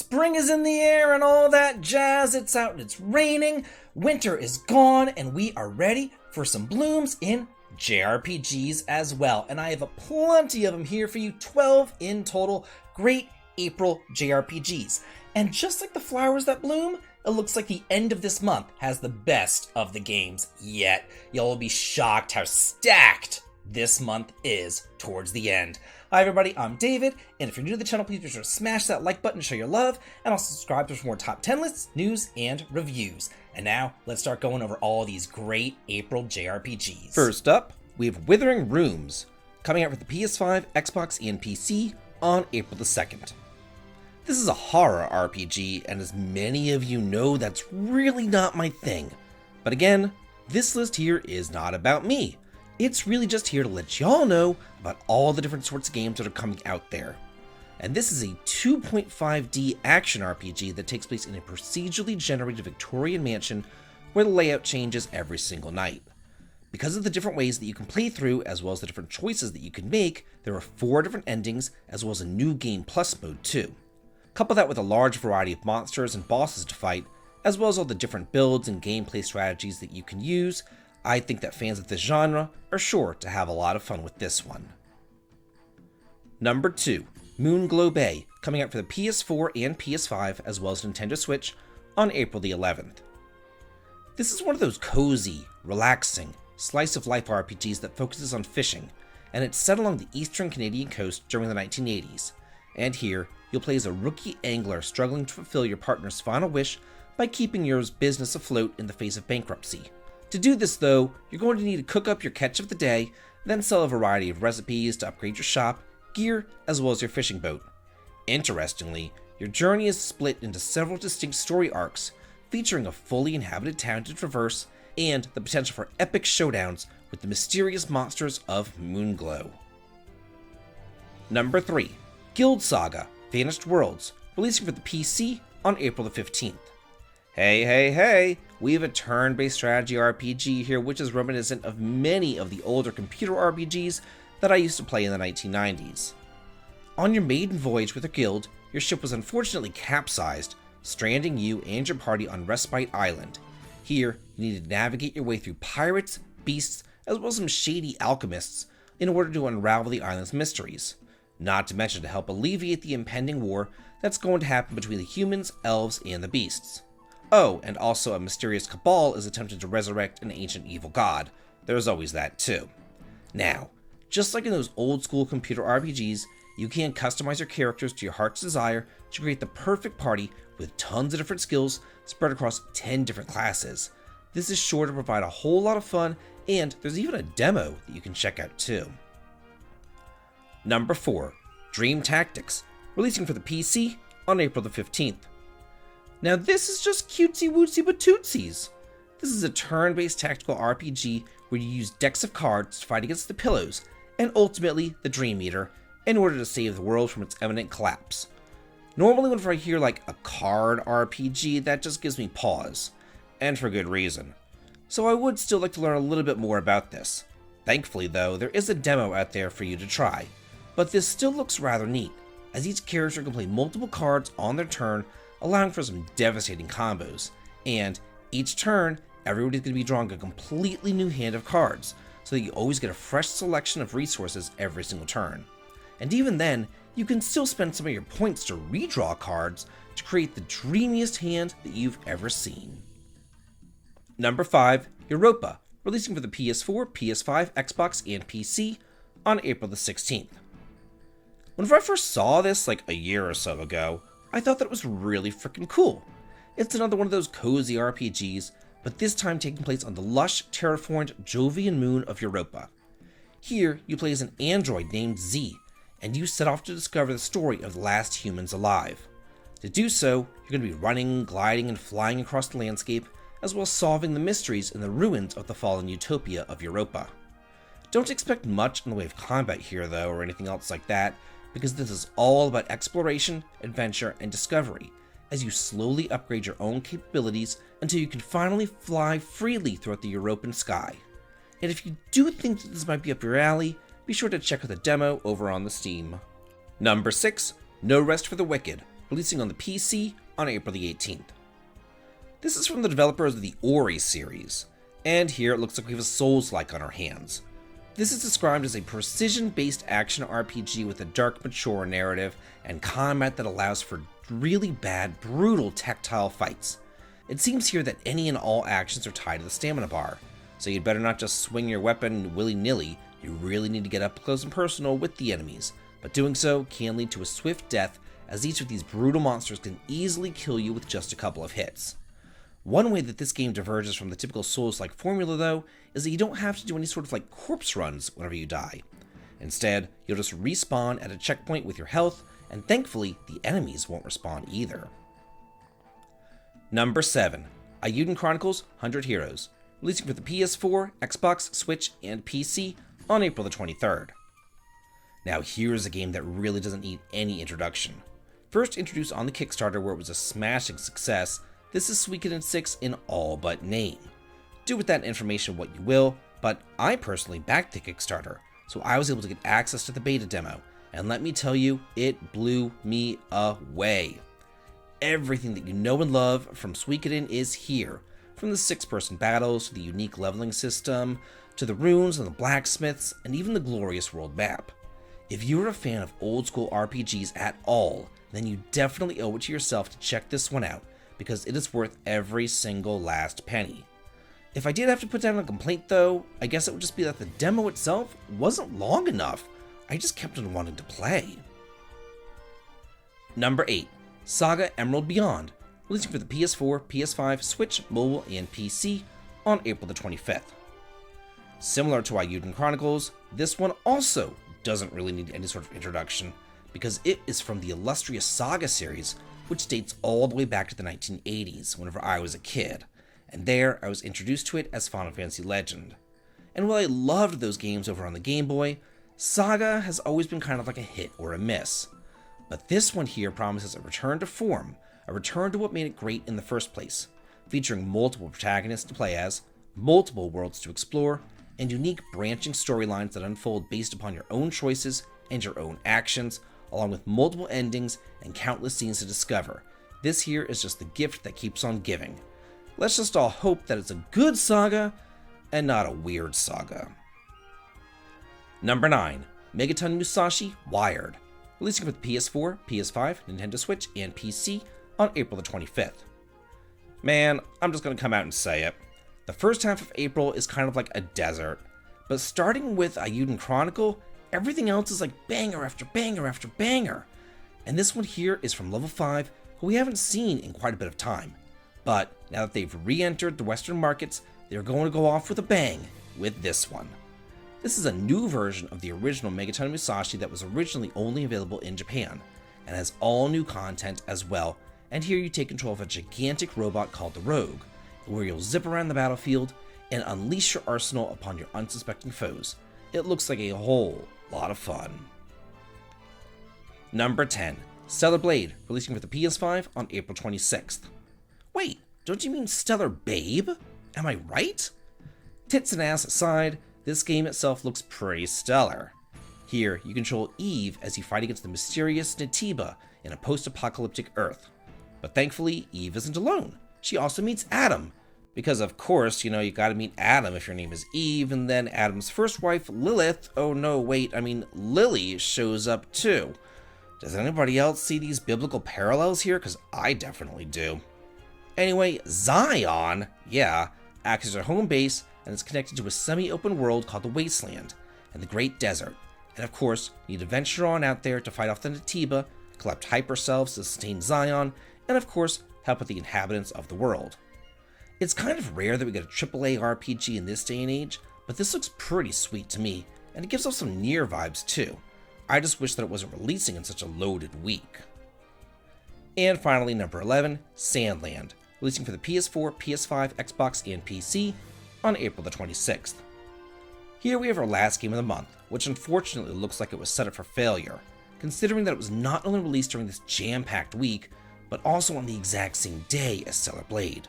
Spring is in the air and all that jazz. It's out and it's raining. Winter is gone and we are ready for some blooms in JRPGs as well. And I have plenty of them here for you, 12 in total. Great April JRPGs. And just like the flowers that bloom, it looks like the end of this month has the best of the games yet. Y'all will be shocked how stacked this month is towards the end. Hi everybody, I'm David, and if you're new to the channel, please be sure to smash that like button to show your love, and also subscribe for more top 10 lists, news, and reviews. And now, let's start going over all these great April JRPGs. First up, we have Withering Rooms, coming out for the PS5, Xbox, and PC on April the 2nd. This is a horror RPG, and as many of you know, that's really not my thing. But again, this list here is not about me. It's really just here to let y'all know about all the different sorts of games that are coming out there. And this is a 2.5D action RPG that takes place in a procedurally generated Victorian mansion where the layout changes every single night. Because of the different ways that you can play through, as well as the different choices that you can make, there are 4 different endings, as well as a new Game Plus mode too. Couple that with a large variety of monsters and bosses to fight, as well as all the different builds and gameplay strategies that you can use, I think that fans of this genre are sure to have a lot of fun with this one. Number 2, Moonglow Bay, coming out for the PS4 and PS5 as well as Nintendo Switch on April the 11th. This is one of those cozy, relaxing, slice-of-life RPGs that focuses on fishing, and it's set along the eastern Canadian coast during the 1980s. And here, you'll play as a rookie angler struggling to fulfill your partner's final wish by keeping your business afloat in the face of bankruptcy. To do this though, you're going to need to cook up your catch of the day, then sell a variety of recipes to upgrade your shop, gear, as well as your fishing boat. Interestingly, your journey is split into several distinct story arcs, featuring a fully inhabited town to traverse, and the potential for epic showdowns with the mysterious monsters of Moonglow. Number 3, Guild Saga, Vanished Worlds, releasing for the PC on April the 15th. Hey, we have a turn-based strategy RPG here which is reminiscent of many of the older computer RPGs that I used to play in the 1990s. On your maiden voyage with a guild, your ship was unfortunately capsized, stranding you and your party on Respite Island. Here, you need to navigate your way through pirates, beasts, as well as some shady alchemists in order to unravel the island's mysteries. Not to mention to help alleviate the impending war that's going to happen between the humans, elves, and the beasts. Oh, and also a mysterious cabal is attempting to resurrect an ancient evil god. There's always that too. Now, just like in those old school computer RPGs, you can customize your characters to your heart's desire to create the perfect party with tons of different skills spread across 10 different classes. This is sure to provide a whole lot of fun, and there's even a demo that you can check out too. Number 4, Dream Tactics, releasing for the PC on April the 15th. Now this is just cutesy wootsy but tootsies. This is a turn-based tactical RPG where you use decks of cards to fight against the pillows, and ultimately the Dream Eater, in order to save the world from its imminent collapse. Normally whenever I hear like a card RPG, that just gives me pause, and for good reason. So I would still like to learn a little bit more about this. Thankfully though, there is a demo out there for you to try, but this still looks rather neat, as each character can play multiple cards on their turn, allowing for some devastating combos, and each turn, everybody's going to be drawing a completely new hand of cards, so that you always get a fresh selection of resources every single turn. And even then, you can still spend some of your points to redraw cards to create the dreamiest hand that you've ever seen. Number 5, Europa, releasing for the PS4, PS5, Xbox, and PC on April the 16th. Whenever I first saw this like a year or so ago, I thought that it was really freaking cool. It's another one of those cozy RPGs, but this time taking place on the lush, terraformed Jovian moon of Europa. Here, you play as an android named Z, and you set off to discover the story of the last humans alive. To do so, you're going to be running, gliding, and flying across the landscape, as well as solving the mysteries in the ruins of the fallen utopia of Europa. Don't expect much in the way of combat here though, or anything else like that, because this is all about exploration, adventure, and discovery, as you slowly upgrade your own capabilities until you can finally fly freely throughout the European sky. And if you do think that this might be up your alley, be sure to check out the demo over on the Steam. Number 6, No Rest for the Wicked, releasing on the PC on April the 18th. This is from the developers of the Ori series, and here it looks like we have a Souls-like on our hands. This is described as a precision-based action RPG with a dark, mature narrative and combat that allows for really bad, brutal tactile fights. It seems here that any and all actions are tied to the stamina bar, so you'd better not just swing your weapon willy-nilly. You really need to get up close and personal with the enemies, but doing so can lead to a swift death, as each of these brutal monsters can easily kill you with just a couple of hits. One way that this game diverges from the typical Souls-like formula, though, is that you don't have to do any sort of corpse runs whenever you die. Instead, you'll just respawn at a checkpoint with your health, and thankfully, the enemies won't respawn either. Number 7. Auden Chronicles 100 Heroes, releasing for the PS4, Xbox, Switch, and PC on April the 23rd. Now here's a game that really doesn't need any introduction. First introduced on the Kickstarter where it was a smashing success, this is Suikoden 6 in all but name. Do with that information what you will, but I personally backed the Kickstarter, so I was able to get access to the beta demo, and let me tell you, it blew me away. Everything that you know and love from Suikoden is here, from the 6-person battles to the unique leveling system, to the runes and the blacksmiths, and even the glorious world map. If you're a fan of old school RPGs at all, then you definitely owe it to yourself to check this one out, because it is worth every single last penny. If I did have to put down a complaint though, I guess it would just be that the demo itself wasn't long enough. I just kept on wanting to play. Number 8. Saga Emerald Beyond, releasing for the PS4, PS5, Switch, mobile, and PC on April the 25th. Similar to Auden Chronicles, this one also doesn't really need any sort of introduction, because it is from the illustrious Saga series, which dates all the way back to the 1980s, whenever I was a kid, and there I was introduced to it as Final Fantasy Legend. And while I loved those games over on the Game Boy, Saga has always been kind of like a hit or a miss. But this one here promises a return to form, a return to what made it great in the first place, featuring multiple protagonists to play as, multiple worlds to explore, and unique branching storylines that unfold based upon your own choices and your own actions, along with multiple endings and countless scenes to discover. This here is just the gift that keeps on giving. Let's just all hope that it's a good saga and not a weird saga. Number 9. Megaton Musashi Wired, releasing for the PS4, PS5, Nintendo Switch, and PC on April the 25th. Man, I'm just gonna come out and say it. The first half of April is kind of like a desert, but starting with Auden Chronicle, everything else is like banger after banger after banger. And this one here is from Level 5, who we haven't seen in quite a bit of time. But now that they've re-entered the Western markets, they're going to go off with a bang with this one. This is a new version of the original Megaton Musashi that was originally only available in Japan, and has all new content as well, and here you take control of a gigantic robot called the Rogue, where you'll zip around the battlefield and unleash your arsenal upon your unsuspecting foes. It looks like a whole lot of fun. Number 10. Cellblade, releasing for the PS5 on April 26th. Wait, don't you mean Stellar Babe? Am I right? Tits and ass aside, this game itself looks pretty stellar. Here, you control Eve as you fight against the mysterious Natiba in a post-apocalyptic Earth. But thankfully, Eve isn't alone. She also meets Adam. Because of course, you gotta meet Adam if your name is Eve, and then Adam's first wife, Lilith, Lily, shows up too. Does anybody else see these biblical parallels here? Because I definitely do. Anyway, Zion, acts as your home base, and is connected to a semi-open world called the Wasteland, and the Great Desert. And of course, you need to venture on out there to fight off the Natiba, collect hyper selves to sustain Zion, and of course, help with the inhabitants of the world. It's kind of rare that we get a AAA RPG in this day and age, but this looks pretty sweet to me, and it gives off some Nier vibes too. I just wish that it wasn't releasing in such a loaded week. And finally, number 11, Sandland, releasing for the PS4, PS5, Xbox, and PC on April the 26th. Here we have our last game of the month, which unfortunately looks like it was set up for failure, considering that it was not only released during this jam-packed week, but also on the exact same day as Cellblade.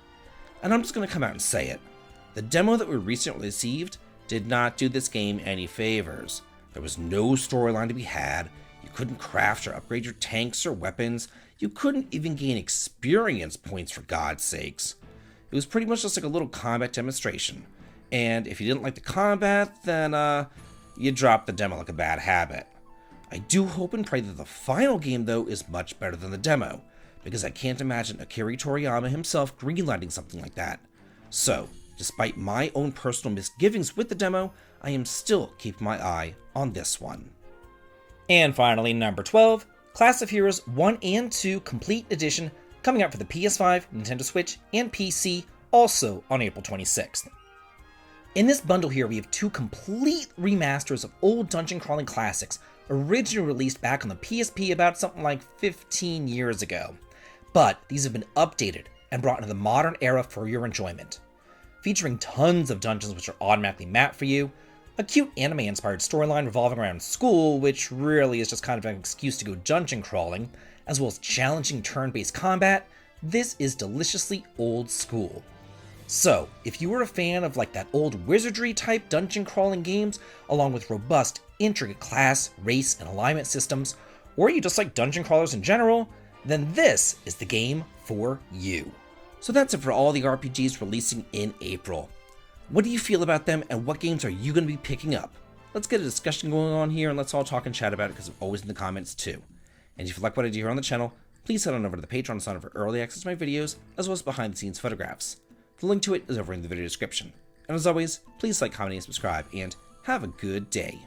And I'm just going to come out and say it. The demo that we recently received did not do this game any favors. There was no storyline to be had, you couldn't craft or upgrade your tanks or weapons, You couldn't even gain experience points for God's sakes. It was pretty much just like a little combat demonstration. And if you didn't like the combat, then you dropped the demo like a bad habit. I do hope and pray that the final game, though, is much better than the demo, because I can't imagine Akira Toriyama himself greenlighting something like that. So, despite my own personal misgivings with the demo, I am still keeping my eye on this one. And finally, number 12, Class of Heroes 1 and 2 Complete Edition, coming out for the PS5, Nintendo Switch, and PC, also on April 26th. In this bundle here, we have 2 complete remasters of old dungeon crawling classics, originally released back on the PSP about something like 15 years ago. But these have been updated and brought into the modern era for your enjoyment. Featuring tons of dungeons which are automatically mapped for you, a cute anime-inspired storyline revolving around school, which really is just kind of an excuse to go dungeon crawling, as well as challenging turn-based combat, this is deliciously old school. So, if you were a fan of like that old wizardry type dungeon crawling games, along with robust, intricate class, race, and alignment systems, or you just like dungeon crawlers in general, then this is the game for you. So that's it for all the RPGs releasing in April. What do you feel about them, and what games are you going to be picking up? Let's get a discussion going on here, and let's all talk and chat about it, because I'm always in the comments too. And if you like what I do here on the channel, please head on over to the Patreon to sign up for early access to my videos, as well as behind the scenes photographs. The link to it is over in the video description. And as always, please like, comment, and subscribe, and have a good day.